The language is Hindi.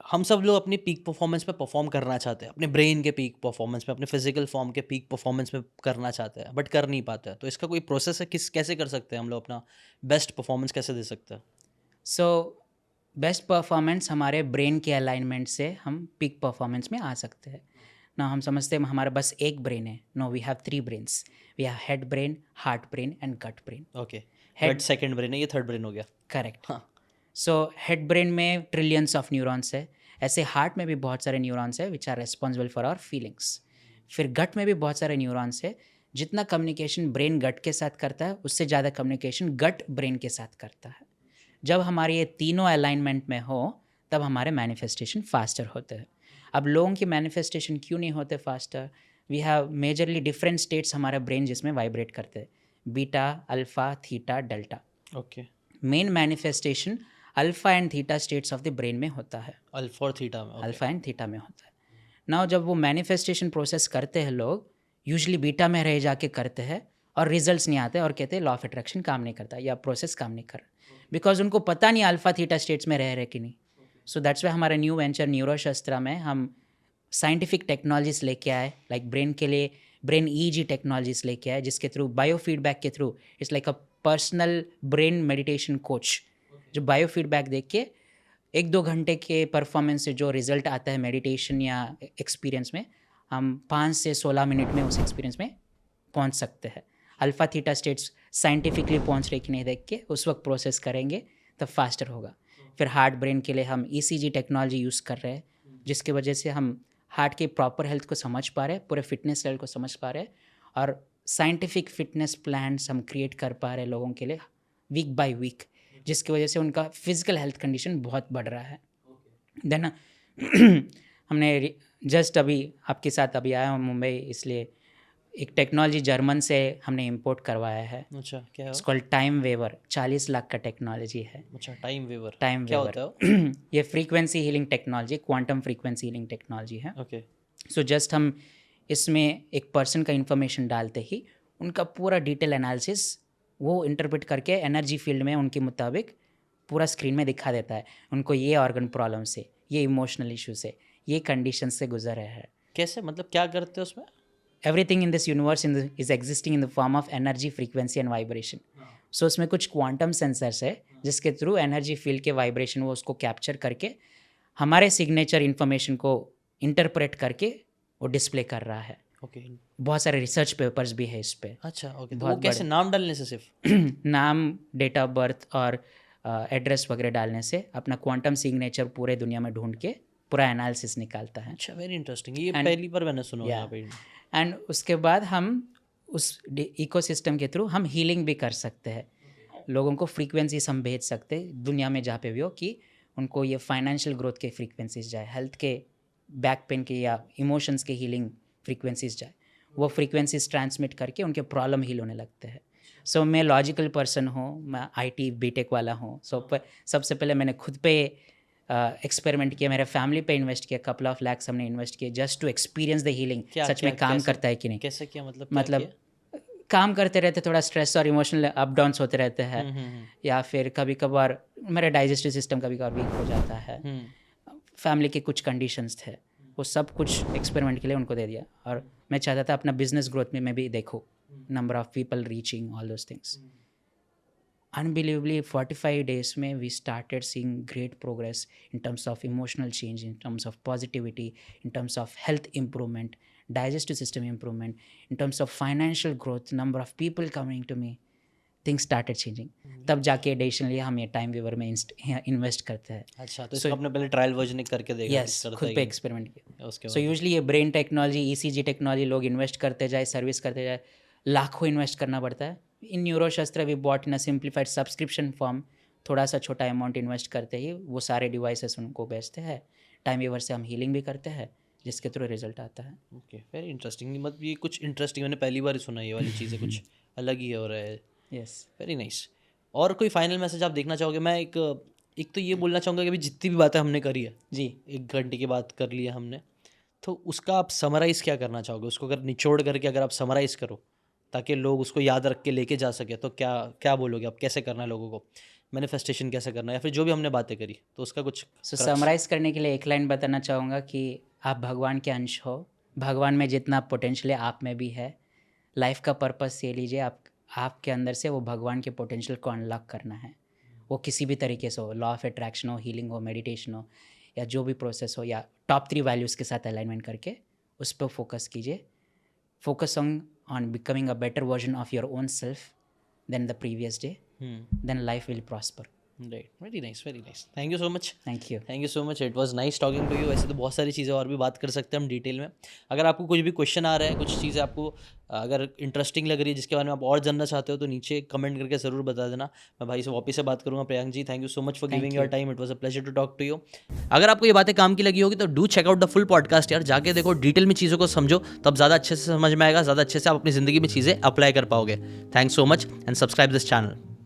हम सब लोग अपनी पीक परफॉर्मेंस पे परफॉर्म करना चाहते हैं, अपने ब्रेन के पीक परफॉर्मेंस पे, अपने फिजिकल फॉर्म के पीक परफॉर्मेंस में करना चाहते हैं, बट कर नहीं पाते हैं। तो इसका कोई प्रोसेस है, किस कैसे कर सकते हैं हम लोग अपना बेस्ट परफॉर्मेंस कैसे दे सकते हैं? सो बेस्ट परफॉर्मेंस हमारे ब्रेन के अलाइनमेंट से हम पीक परफॉर्मेंस में आ सकते हैं ना। हम समझते हैं हमारा बस एक ब्रेन है। No, we have 3 brains. We have head brain, heart brain and gut brain. Okay. Gut head, second brain है, ये थर्ड ब्रेन हो गया। करेक्ट। हाँ। सो हेड ब्रेन में ट्रिलियंस ऑफ न्यूरॉन्स है। ऐसे हार्ट में भी बहुत सारे न्यूरॉन्स है which are responsible for our feelings. फिर गट में भी बहुत सारे न्यूरॉन्स है। जितना कम्युनिकेशन ब्रेन गट के साथ करता है उससे ज़्यादा कम्युनिकेशन गट ब्रेन के साथ करता है। जब हमारे ये तीनों अलाइनमेंट में हो तब हमारे मैनिफेस्टेशन फास्टर होते हैं। अब लोगों की मैनिफेस्टेशन क्यों नहीं होते faster? We have majorly different states हमारे ब्रेन जिसमें वाइब्रेट करते हैं, beta, alpha, theta, delta. Okay. Main manifestation alpha and theta states of the brain में होता है। अल्फा और थीटा में, ओके। अल्फा एंड थीटा में होता है। नाउ जब वो मैनिफेस्टेशन प्रोसेस करते हैं लोग, यूजुअली बीटा में रह जाके करते हैं और रिजल्ट्स नहीं आते और कहते हैं लॉ ऑफ अट्रैक्शन काम नहीं करता या प्रोसेस काम नहीं कर रहा, बिकॉज उनको पता नहीं अल्फा थीटा स्टेट्स में रह रहे कि नहीं। सो दैट्स वाई हमारे न्यू वेंचर न्यूरोशास्त्रा में हम साइंटिफिक टेक्नोलॉजीज लेके आए, लाइक ब्रेन के लिए ब्रेन ईजी टेक्नोलॉजीज लेके आए, जिसके थ्रू बायो फीडबैक के through it's like a personal brain meditation coach, जो बायो फीडबैक देख के 1-2 घंटे के परफॉर्मेंस से जो रिजल्ट आता है मेडिटेशन या एक्सपीरियंस में, हम 5 से 16 मिनट में उस एक्सपीरियंस में पहुंच सकते हैं। अल्फ़ा थीटा स्टेट्स साइंटिफिकली पहुंच रहे कि नहीं देख के उस वक्त प्रोसेस करेंगे तब फास्टर होगा। फिर हार्ट ब्रेन के लिए हम ईसीजी टेक्नोलॉजी यूज़ कर रहे हैं, जिसकी वजह से हम हार्ट के प्रॉपर हेल्थ को समझ पा रहे हैं, पूरे फिटनेस लेवल को समझ पा रहे हैं और साइंटिफिक फिटनेस प्लान्स हम क्रिएट कर पा रहे हैं लोगों के लिए वीक बाय वीक, जिसकी वजह से उनका फिजिकल हेल्थ कंडीशन बहुत बढ़ रहा है। देन हमने जस्ट अभी आपके साथ अभी आया हूँ मुंबई, इसलिए एक टेक्नोलॉजी जर्मन से हमने इंपोर्ट करवाया है। अच्छा, क्या है इट्स वो? Called time waiver. 40 लाख का टेक्नोलॉजी है अच्छा, टाइम वेवर टाइम क्या वेवर। होता है वो? ये frequency healing technology, quantum frequency healing technology है। ओके। सो जस्ट हम इसमें एक पर्सन का इन्फॉर्मेशन डालते ही उनका पूरा डिटेल एनालिसिस वो इंटरप्रेट करके एनर्जी फील्ड में उनके मुताबिक पूरा स्क्रीन में दिखा देता है। उनको ये ऑर्गन प्रॉब्लम से, ये इमोशनल इशू से, ये कंडीशन से गुजर रहे हैं। कैसे, मतलब क्या करते हैं उसमें? Everything in this universe is existing in the form of energy, frequency and vibration. So उसमें कुछ क्वांटम सेंसर्स है जिसके थ्रू एनर्जी फील्ड के वाइब्रेशन वो उसको कैप्चर करके हमारे सिग्नेचर इन्फॉर्मेशन को इंटरप्रेट करके वो डिस्प्ले कर रहा है। ओके। बहुत सारे रिसर्च पेपर्स भी है इस पे, अच्छा, ओके। तो वो बहुत कैसे, बड़े। नाम डालने से सिर्फ? नाम, डेट ऑफ बर्थ और एड्रेस वगैरह डालने से अपना क्वांटम सिग्नेचर पूरे दुनिया में ढूंढ के पूरा एनालिसिस निकालता है। अच्छा, वेरी इंटरेस्टिंग, ये एंड पहली बार मैंने सुना है या यहाँ पे। एंड उसके बाद हम उस इकोसिस्टम के थ्रू हम हीलिंग भी कर सकते हैं। लोगों को फ्रीक्वेंसीज हम भेज सकते हैं दुनिया में जहाँ पे भी हो, कि उनको ये फाइनेंशियल ग्रोथ के फ्रीक्वेंसीज जाए, हेल्थ के, बैक पेन के या इमोशंस के हीलिंग फ्रीक्वेंसीज जाए। वो फ्रीक्वेंसीज ट्रांसमिट करके उनके प्रॉब्लम हील होने लगते हैं। सो मैं लॉजिकल पर्सन हूँ, मैं आईटी बीटेक वाला हूँ। सबसे पहले मैंने खुद पे एक्सपेरिमेंट किया, मेरे फैमिली पे इन्वेस्ट किया, कपल ऑफ लैक्स हमने इन्वेस्ट किए just to experience the healing, क्या सच क्या में काम कैसे? करता है कि नहीं। कैसे किया, मतलब क्या किया? मतलब काम करते रहते, थोड़ा स्ट्रेस और इमोशनल अप डाउन्स होते रहते हैं, हम्म। या फिर कभी कभार मेरा डाइजेस्टिव सिस्टम कभी कभार वीक हो जाता है, फैमिली के कुछ कंडीशंस थे, वो सब कुछ एक्सपेरिमेंट के लिए उनको दे दिया। और मैं चाहता था अपना बिजनेस ग्रोथ में मैं भी देखूँ, number of people reaching all those things. Unbelievably 45 days में we started seeing great progress in terms of emotional change, in terms of positivity, in terms of health improvement, digestive system improvement, in terms of financial growth, number of people coming to me, things started changing. तब जाके एडिशन लिया, हम ये टाइम वेवर में इन्वेस्ट करते हैं। अच्छा, तो सो इसका आपने पहले ट्रायल वर्जन करके देखा कि यस, करता खुद है पे कि नहीं? एक्सपेरिमेंट किया। उसके सो बाद? यूजली ये ब्रेन टेक्नोलॉजी, ईसीजी टेक्नोलॉजी लोग इन्वेस्ट करते जाए, सर्विस करते जाए, लाखों इन्वेस्ट करना पड़ता है। In Neuroshastra we bought in a simplified subscription form, थोड़ा सा छोटा अमाउंट इन्वेस्ट करते ही वो सारे डिवाइसेस उनको बेचते हैं। टाइम वेवर से हम हीलिंग भी करते हैं, जिसके थ्रू रिजल्ट आता है। Okay, very interesting. मतलब ये कुछ इंटरेस्टिंग, मैंने पहली बार ही सुना ये वाली चीज़ें, कुछ अलग ही हो रहा है। यस। Very nice. और कोई फाइनल मैसेज आप देखना चाहोगे? मैं एक एक तो ये बोलना चाहूँगा कि अभी जितनी भी बातें हमने करी है, जी। 1 घंटे की बात कर ली है हमने, तो उसका आप समराइज़ क्या करना चाहोगे? उसको अगर निचोड़ करके अगर आप समराइज़ करो ताकि लोग उसको याद रख के लेके जा सके, तो क्या क्या बोलोगे आप, कैसे करना है लोगों को? मैनिफेस्टेशन कैसे करना है, या फिर जो भी हमने बातें करी, तो उसका कुछ सो समराइज़ करने के लिए एक लाइन बताना चाहूँगा कि आप भगवान के अंश हो, भगवान में जितना पोटेंशियल है आप में भी है। लाइफ का पर्पस ये लीजिए, आपके अंदर से वो भगवान के पोटेंशियल को अनलॉक करना है। वो किसी भी तरीके से हो, लॉ ऑफ अट्रैक्शन हो, हीलिंग हो, मेडिटेशन हो, या जो भी प्रोसेस हो, या टॉप 3 वैल्यूज़ के साथ अलाइनमेंट करके उस पर फोकस कीजिए। Focus on becoming a better version of your own self than the previous day, then life will prosper. Right, very nice, very nice. Thank you so much. Thank you. Thank you so much, it was nice talking to you. ऐसे तो बहुत सारी चीज़ें और भी बात कर सकते हैं हम डिटेल में। अगर आपको कुछ भी क्वेश्चन आ रहा है, कुछ चीज़ें आपको अगर इंटरेस्टिंग लग रही है जिसके बारे में आप और जानना चाहते हो, तो नीचे कमेंट करके ज़रूर बता देना। मैं भाई से वापस से बात करूँगा। Priyank ji, thank you so much for giving your time, it was a pleasure to talk to you. अगर आपको ये बातें काम की लगी होगी तो do check out the full podcast यार, जाके देखो, डिटेल में चीज़ों को समझो, तब ज़्यादा अच्छे से समझ में आएगा, ज़्यादा अच्छे से आप अपनी ज़िंदगी में चीज़ें अप्लाई कर पाओगे। Thanks so much and subscribe this channel.